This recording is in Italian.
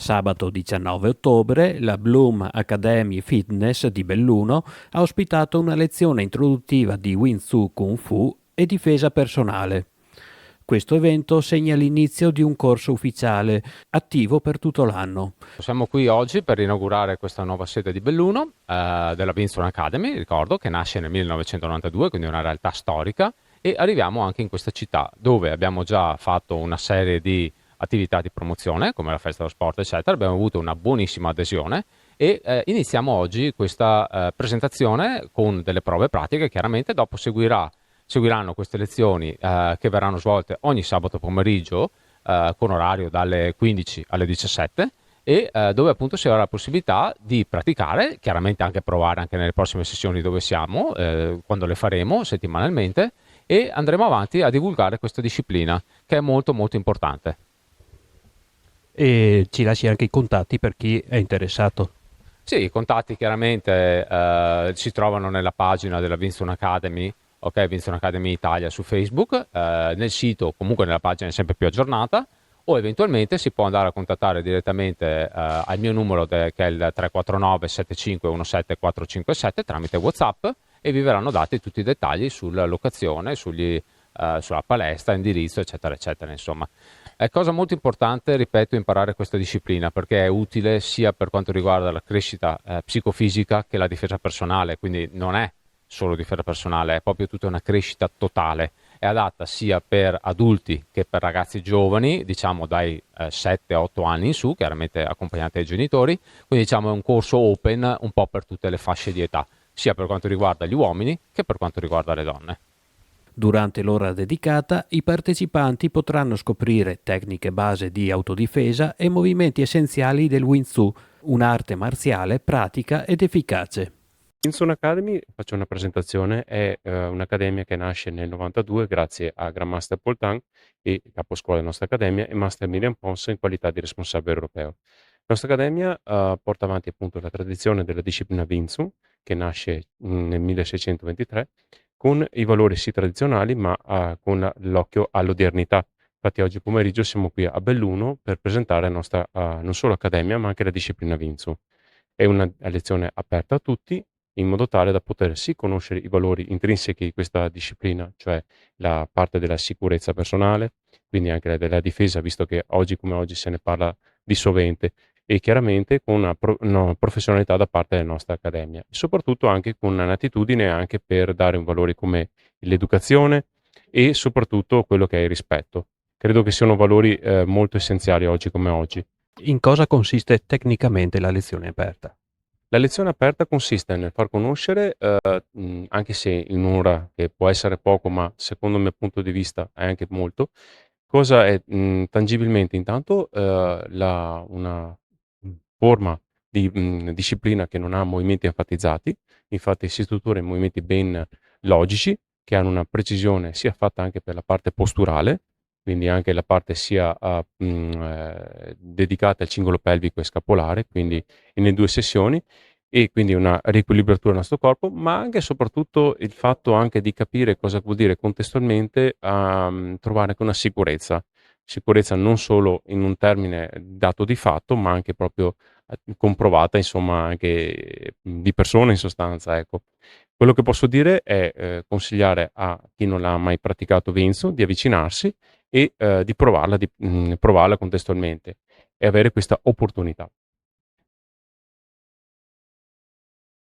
Sabato 19 ottobre la Bloom Academy Fitness di Belluno ha ospitato una lezione introduttiva di Wing Tsu Kung Fu e difesa personale. Questo evento segna l'inizio di un corso ufficiale, attivo per tutto l'anno. Siamo qui oggi per inaugurare questa nuova sede di Belluno della Winston Academy, ricordo, che nasce nel 1992, quindi è una realtà storica, e arriviamo anche in questa città dove abbiamo già fatto una serie di attività di promozione, come la festa dello sport, eccetera. Abbiamo avuto una buonissima adesione e iniziamo oggi questa presentazione con delle prove pratiche. Chiaramente dopo seguiranno queste lezioni che verranno svolte ogni sabato pomeriggio con orario dalle 15 alle 17 e dove appunto si avrà la possibilità di praticare, chiaramente anche provare anche nelle prossime sessioni dove siamo, quando le faremo settimanalmente, e andremo avanti a divulgare questa disciplina che è molto molto importante. E ci lasci anche i contatti per chi è interessato. Sì, i contatti chiaramente si trovano nella pagina della Winston Academy, ok, Winston Academy Italia su Facebook, nel sito, comunque nella pagina è sempre più aggiornata, o eventualmente si può andare a contattare direttamente al mio numero che è il 349 7517 457 tramite WhatsApp e vi verranno dati tutti i dettagli sulla locazione, sulla palestra, indirizzo, eccetera, eccetera, insomma. È cosa molto importante, ripeto, imparare questa disciplina perché è utile sia per quanto riguarda la crescita psicofisica che la difesa personale, quindi non è solo difesa personale, è proprio tutta una crescita totale. È adatta sia per adulti che per ragazzi giovani, diciamo dai 7-8 anni in su, chiaramente accompagnati dai genitori, quindi diciamo è un corso open un po' per tutte le fasce di età, sia per quanto riguarda gli uomini che per quanto riguarda le donne. Durante l'ora dedicata, i partecipanti potranno scoprire tecniche base di autodifesa e movimenti essenziali del Wing Tsu, un'arte marziale pratica ed efficace. Winston Academy, faccio una presentazione, è un'accademia che nasce nel 92 grazie a Grandmaster Paul Tang e caposcuola della nostra accademia e Master Miriam Pons in qualità di responsabile europeo. La nostra accademia porta avanti appunto la tradizione della disciplina Wing Tsun che nasce nel 1623 con i valori sì tradizionali ma con l'occhio all'odernità. Infatti oggi pomeriggio siamo qui a Belluno per presentare la nostra non solo accademia ma anche la disciplina Wing Tsun. È una lezione aperta a tutti in modo tale da poter sì conoscere i valori intrinseci di questa disciplina, cioè la parte della sicurezza personale, quindi anche della difesa, visto che oggi come oggi se ne parla di sovente, e chiaramente con una professionalità da parte della nostra accademia, e soprattutto anche con un'attitudine anche per dare un valore come l'educazione e soprattutto quello che è il rispetto. Credo che siano valori molto essenziali oggi come oggi. In cosa consiste tecnicamente la lezione aperta? La lezione aperta consiste nel far conoscere, anche se in un'ora che può essere poco, ma secondo il mio punto di vista è anche molto, cosa è tangibilmente intanto una forma di disciplina che non ha movimenti enfatizzati, infatti si struttura in movimenti ben logici, che hanno una precisione sia fatta anche per la parte posturale, quindi anche la parte sia dedicata al cingolo pelvico e scapolare, quindi nelle due sessioni, e quindi una riequilibratura del nostro corpo, ma anche e soprattutto il fatto anche di capire cosa vuol dire contestualmente trovare anche una sicurezza. Sicurezza non solo in un termine dato di fatto, ma anche proprio comprovata, insomma, anche di persona in sostanza, ecco. Quello che posso dire è consigliare a chi non l'ha mai praticato Vinzo di avvicinarsi e di provarla contestualmente e avere questa opportunità.